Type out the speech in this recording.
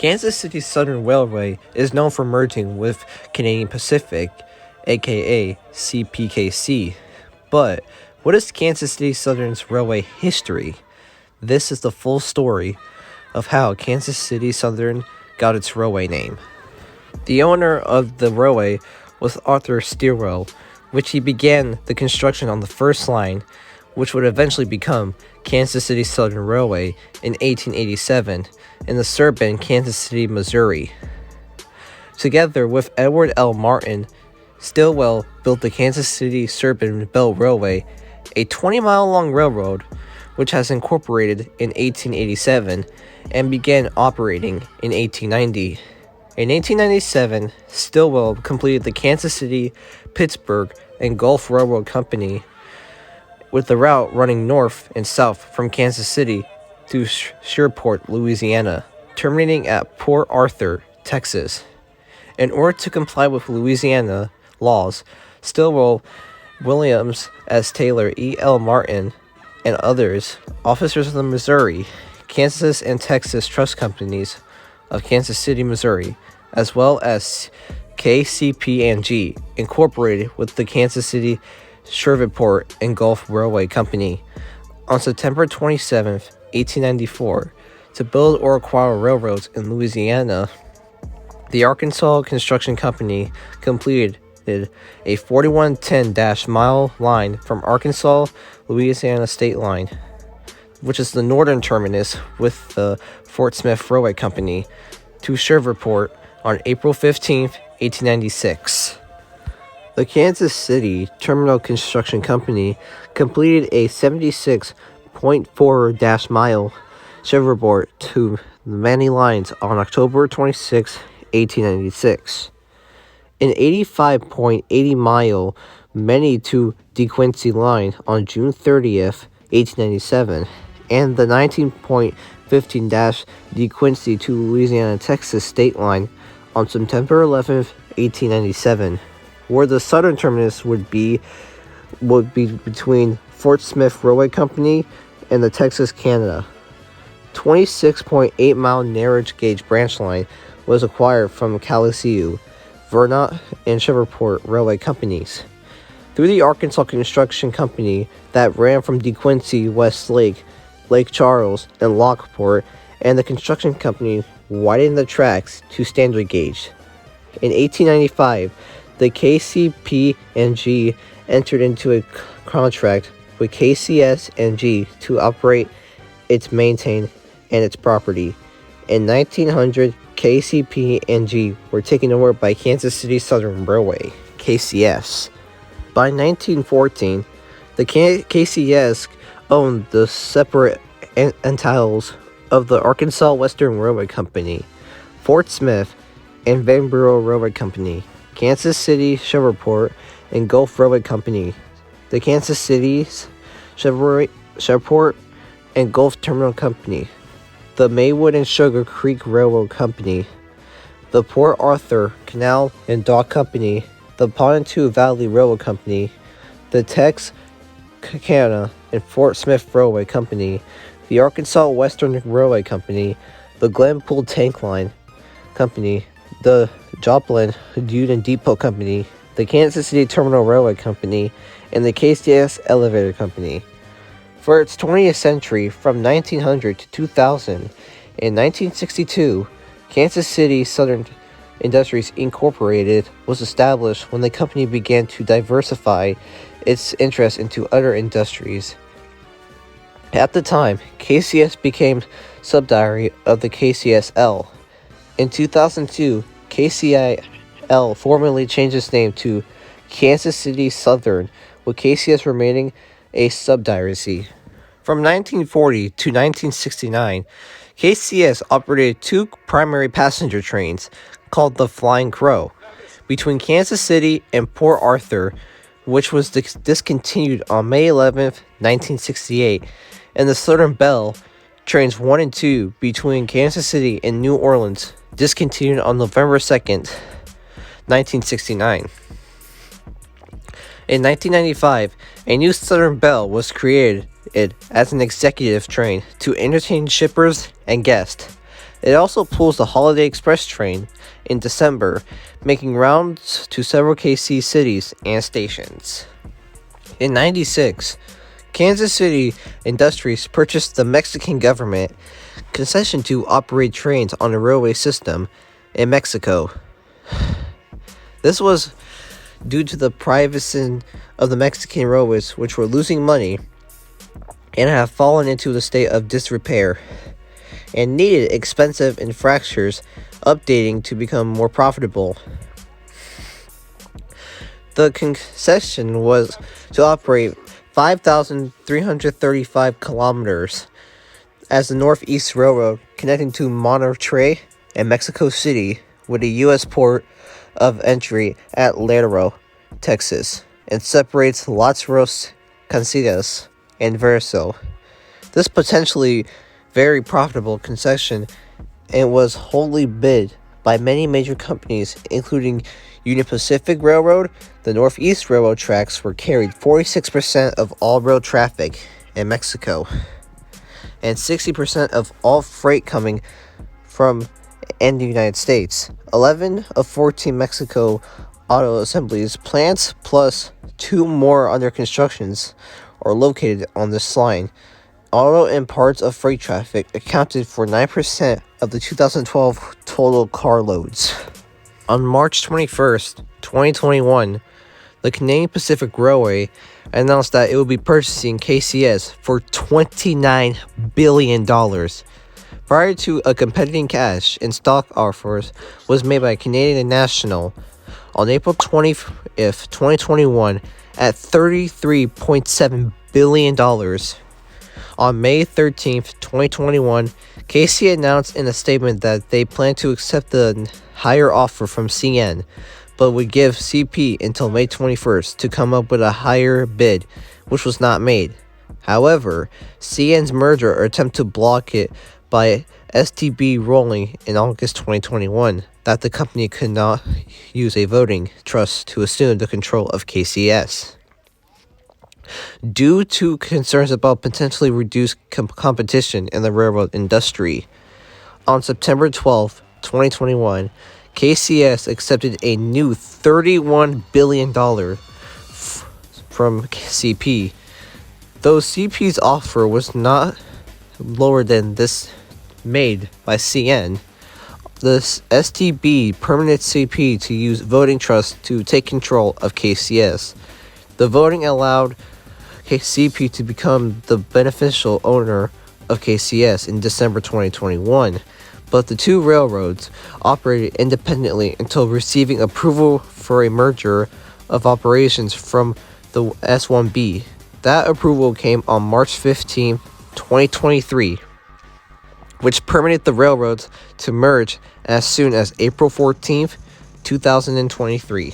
Kansas City Southern Railway is known for merging with Canadian Pacific, aka CPKC. But what is Kansas City Southern's railway history? This is the full story of how Kansas City Southern got its railway name. The owner of the railway was Arthur Stilwell, which he began the construction on the first line, which would eventually become Kansas City Southern Railway in 1887 in the suburban Kansas City, Missouri. Together with Edward L. Martin, Stilwell built the Kansas City Suburban Belt Railway, a 20-mile-long railroad which has incorporated in 1887 and began operating in 1890. In 1897, Stilwell completed the Kansas City, Pittsburgh, and Gulf Railroad Company, with the route running north and south from Kansas City to Shreveport, Louisiana, terminating at Port Arthur, Texas. In order to comply with Louisiana laws, Stilwell, Williams S. Taylor, E. L. Martin, and others, officers of the Missouri, Kansas, and Texas Trust Companies of Kansas City, Missouri, as well as KCP&G, incorporated with the Kansas City, Shreveport, and Gulf Railway Company on September 27, 1894, to build or acquire railroads in Louisiana. The Arkansas Construction Company completed a 4110-mile line from Arkansas, Louisiana state line, which is the northern terminus with the Fort Smith Railway Company, to Shreveport on April 15, 1896. The Kansas City Terminal Construction Company completed a 76.4-mile Shreveport to Manny lines on October 26, 1896. An 85.80-mile Manny to DeQuincy line on June 30th, 1897, and the 19.15- DeQuincy to Louisiana, Texas state line on September 11th, 1897, where the southern terminus would be between Fort Smith Railway Company and the Texas Canada. 26.8-mile narrow gauge branch line was acquired from Calcasieu, Vernont, and Shreveport Railway Companies. Through the Arkansas Construction Company that ran from DeQuincy, Westlake, Lake Charles, and Lockport, and the construction company widened the tracks to standard gauge. In 1895, the KCP&G entered into a contract with KCS&G to operate, its maintain, and its property. In 1900, KCP&G were taken over by Kansas City Southern Railway, KCS. By 1914, the KCS owned the separate entails of the Arkansas Western Railway Company, Fort Smith, and Van Buren Railway Company, Kansas City, Shreveport, and Gulf Railway Company, the Kansas City, Shreveport, and Gulf Terminal Company, the Maywood and Sugar Creek Railroad Company, the Port Arthur Canal and Dock Company, the Pontotoc Valley Railroad Company, the Texarkana and Fort Smith Railway Company, the Arkansas Western Railway Company, the Glenpool Tank Line Company, the Joplin Union Depot Company, the Kansas City Terminal Railway Company, and the KCS Elevator Company. For its 20th century, from 1900 to 2000, in 1962, Kansas City Southern Industries Incorporated was established when the company began to diversify its interests into other industries. At the time, KCS became subsidiary of the KCSL. In 2002, KCIL formally changed its name to Kansas City Southern, with KCS remaining a subsidiary. From 1940 to 1969, KCS operated two primary passenger trains called the Flying Crow between Kansas City and Port Arthur, which was discontinued on May 11, 1968, and the Southern Belle trains 1 and 2 between Kansas City and New Orleans, discontinued on November 2, 1969. In 1995, a new Southern Belle was created as an executive train to entertain shippers and guests. It also pulls the Holiday Express train in December, making rounds to several KC cities and stations. In 96, Kansas City Industries purchased the Mexican government concession to operate trains on the railway system in Mexico. This was due to the privatization of the Mexican railways, which were losing money and have fallen into the state of disrepair and needed expensive infrastructures updating to become more profitable. The concession was to operate 5,335 kilometers as the Northeast Railroad, connecting to Monterrey and Mexico City with the U.S. port of entry at Laredo, Texas, and separates Los Casillas and Verso. This potentially very profitable concession and was wholly bid by many major companies, including Union Pacific Railroad. The Northeast Railroad tracks were carried 46% of all road traffic in Mexico and 60% of all freight coming from and the United States. 11 of 14 Mexico auto assemblies plants plus 2 more under constructions are located on this line. Auto and parts of freight traffic accounted for 9% of the 2012 total carloads. On March 21st, 2021, the Canadian Pacific Railway announced that it would be purchasing KCS for $29 billion. Prior to a competing cash and stock offers was made by Canadian National on April 20th, 2021 at $33.7 billion. On May 13th, 2021, KC announced in a statement that they plan to accept the higher offer from CN, but would give CP until May 21st to come up with a higher bid, which was not made. However, CN's merger attempt to block it by STB ruling in August 2021 that the company could not use a voting trust to assume the control of KCS. Due to concerns about potentially reduced competition in the railroad industry, on September 12, 2021, KCS accepted a new $31 billion from CP. Though CP's offer was not lower than this made by CN, the STB permitted CP to use voting trust to take control of KCS. The voting allowed CP to become the beneficial owner of KCS in December 2021, but the two railroads operated independently until receiving approval for a merger of operations from the S1B. That approval came on March 15, 2023, which permitted the railroads to merge as soon as April 14, 2023.